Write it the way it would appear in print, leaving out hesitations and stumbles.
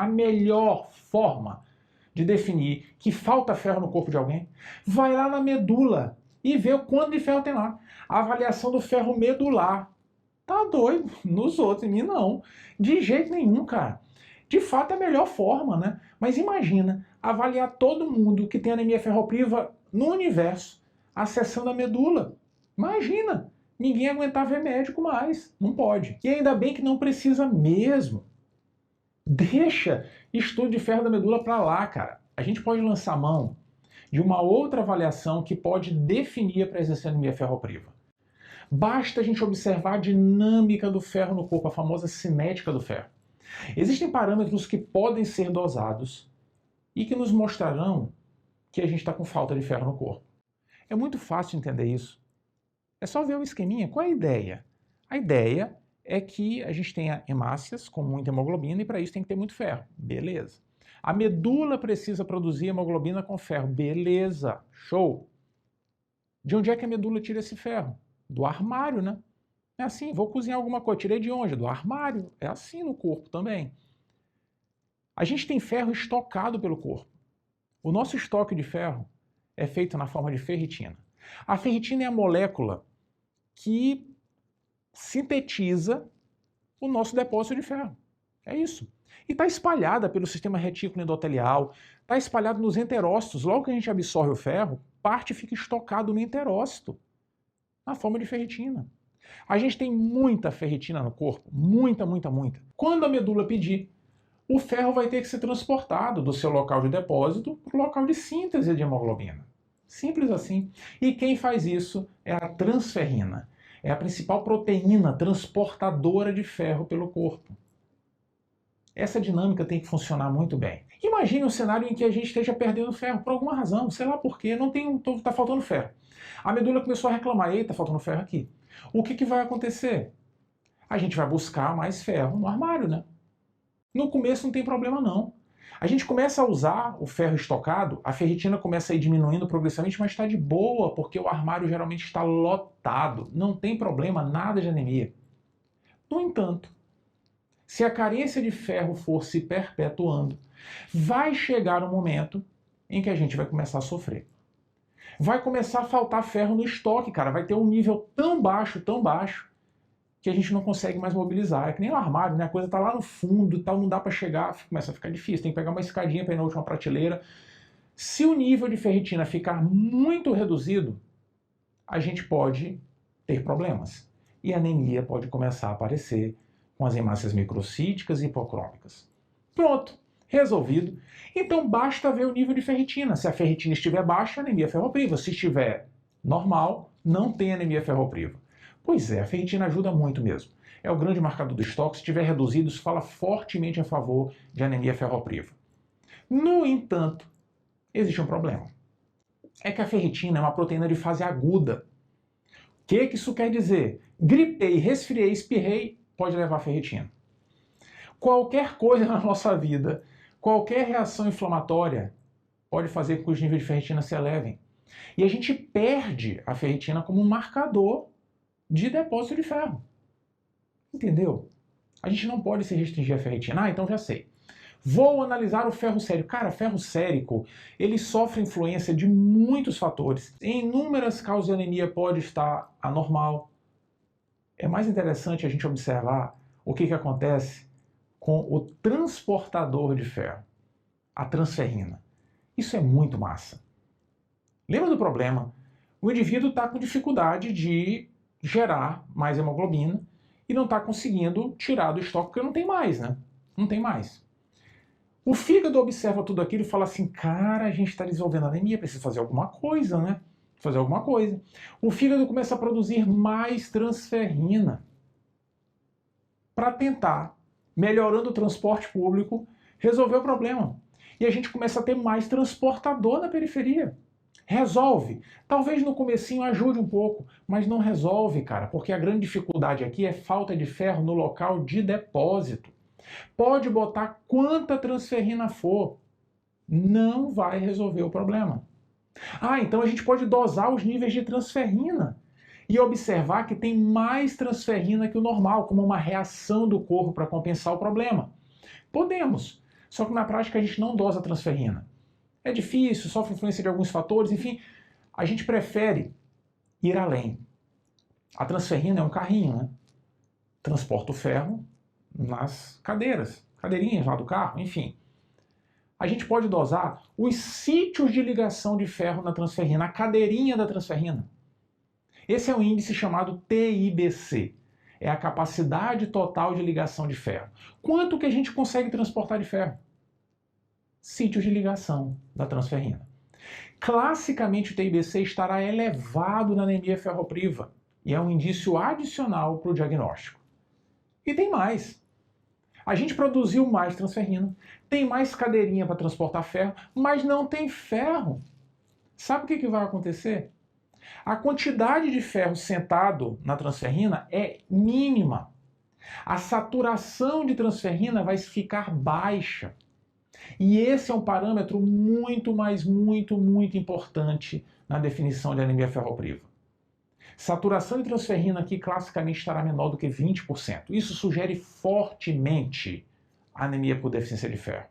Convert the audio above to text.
a melhor forma de definir que falta ferro no corpo de alguém? Vai lá na medula e vê o quanto de ferro tem lá. A avaliação do ferro medular. Tá doido? Nos outros, em mim não. De jeito nenhum, cara. De fato é a melhor forma, né? Mas imagina avaliar todo mundo que tem anemia ferropriva no universo, acessando a medula. Imagina! Ninguém aguentar ver médico mais. Não pode. E ainda bem que não precisa mesmo. Deixa estudo de ferro da medula para lá, cara. A gente pode lançar mão de uma outra avaliação que pode definir a presença de anemia ferropriva. Basta a gente observar a dinâmica do ferro no corpo, a famosa cinética do ferro. Existem parâmetros que podem ser dosados e que nos mostrarão que a gente está com falta de ferro no corpo. É muito fácil entender isso. É só ver o esqueminha. Qual é a ideia? A ideia é que a gente tenha hemácias com muita hemoglobina e para isso tem que ter muito ferro. Beleza. A medula precisa produzir hemoglobina com ferro. Beleza. Show. De onde é que a medula tira esse ferro? Do armário, né? É assim, vou cozinhar alguma coisa. Tirei de onde? Do armário. É assim no corpo também. A gente tem ferro estocado pelo corpo. O nosso estoque de ferro é feito na forma de ferritina. A ferritina é a molécula que sintetiza o nosso depósito de ferro. É isso. E está espalhada pelo sistema retículo endotelial, está espalhado nos enterócitos. Logo que a gente absorve o ferro, parte fica estocado no enterócito, na forma de ferritina. A gente tem muita ferritina no corpo, muita, muita, muita. Quando a medula pedir, o ferro vai ter que ser transportado do seu local de depósito para o local de síntese de hemoglobina. Simples assim. E quem faz isso é a transferrina. É a principal proteína transportadora de ferro pelo corpo. Essa dinâmica tem que funcionar muito bem. Imagine um cenário em que a gente esteja perdendo ferro por alguma razão, sei lá por quê, está faltando ferro. A medula começou a reclamar, eita, está faltando ferro aqui. O que vai acontecer? A gente vai buscar mais ferro no armário, né? No começo não tem problema não. A gente começa a usar o ferro estocado, a ferritina começa a ir diminuindo progressivamente, mas está de boa, porque o armário geralmente está lotado. Não tem problema, nada de anemia. No entanto, se a carência de ferro for se perpetuando, vai chegar um momento em que a gente vai começar a sofrer. Vai começar a faltar ferro no estoque, cara. Vai ter um nível tão baixo, que a gente não consegue mais mobilizar. É que nem o armário, né? A coisa tá lá no fundo e tal, não dá para chegar, começa a ficar difícil. Tem que pegar uma escadinha para ir na última prateleira. Se o nível de ferritina ficar muito reduzido, a gente pode ter problemas. E a anemia pode começar a aparecer com as hemácias microcíticas e hipocrômicas. Pronto, resolvido. Então basta ver o nível de ferritina. Se a ferritina estiver baixa, anemia ferropriva. Se estiver normal, não tem anemia ferropriva. Pois é, a ferritina ajuda muito mesmo. É o grande marcador do estoque. Se estiver reduzido, isso fala fortemente a favor de anemia ferropriva. No entanto, existe um problema. É que a ferritina é uma proteína de fase aguda. O que isso quer dizer? Gripei, resfriei, espirrei, pode levar a ferritina. Qualquer coisa na nossa vida, qualquer reação inflamatória, pode fazer com que os níveis de ferritina se elevem. E a gente perde a ferritina como um marcador de depósito de ferro. Entendeu? A gente não pode se restringir à ferritina. Ah, então já sei. Vou analisar o ferro sérico. Cara, ferro sérico, ele sofre influência de muitos fatores. Em inúmeras causas de anemia pode estar anormal. É mais interessante a gente observar o que acontece com o transportador de ferro, a transferrina. Isso é muito massa. Lembra do problema? O indivíduo está com dificuldade de gerar mais hemoglobina e não está conseguindo tirar do estoque porque não tem mais, né? Não tem mais. O fígado observa tudo aquilo e fala assim, cara, a gente está desenvolvendo anemia, precisa fazer alguma coisa, né? Fazer alguma coisa. O fígado começa a produzir mais transferrina para tentar, melhorando o transporte público, resolver o problema. E a gente começa a ter mais transportador na periferia. Resolve. Talvez no comecinho ajude um pouco, mas não resolve, cara, porque a grande dificuldade aqui é falta de ferro no local de depósito. Pode botar quanta transferrina for, não vai resolver o problema. Ah, então a gente pode dosar os níveis de transferrina e observar que tem mais transferrina que o normal, como uma reação do corpo para compensar o problema. Podemos. Só que na prática a gente não dosa a transferrina. É difícil, sofre influência de alguns fatores, enfim, a gente prefere ir além. A transferrina é um carrinho, né? Transporta o ferro nas cadeirinhas lá do carro, enfim. A gente pode dosar os sítios de ligação de ferro na transferrina, a cadeirinha da transferrina. Esse é um índice chamado TIBC. É a capacidade total de ligação de ferro. Quanto que a gente consegue transportar de ferro? Sítios de ligação da transferrina. Classicamente o TIBC estará elevado na anemia ferropriva e é um indício adicional para o diagnóstico. E tem mais. A gente produziu mais transferrina, tem mais cadeirinha para transportar ferro, mas não tem ferro. Sabe o que vai acontecer? A quantidade de ferro sentado na transferrina é mínima. A saturação de transferrina vai ficar baixa. E esse é um parâmetro muito importante na definição de anemia ferropriva. Saturação de transferrina aqui classicamente estará menor do que 20%. Isso sugere fortemente anemia por deficiência de ferro.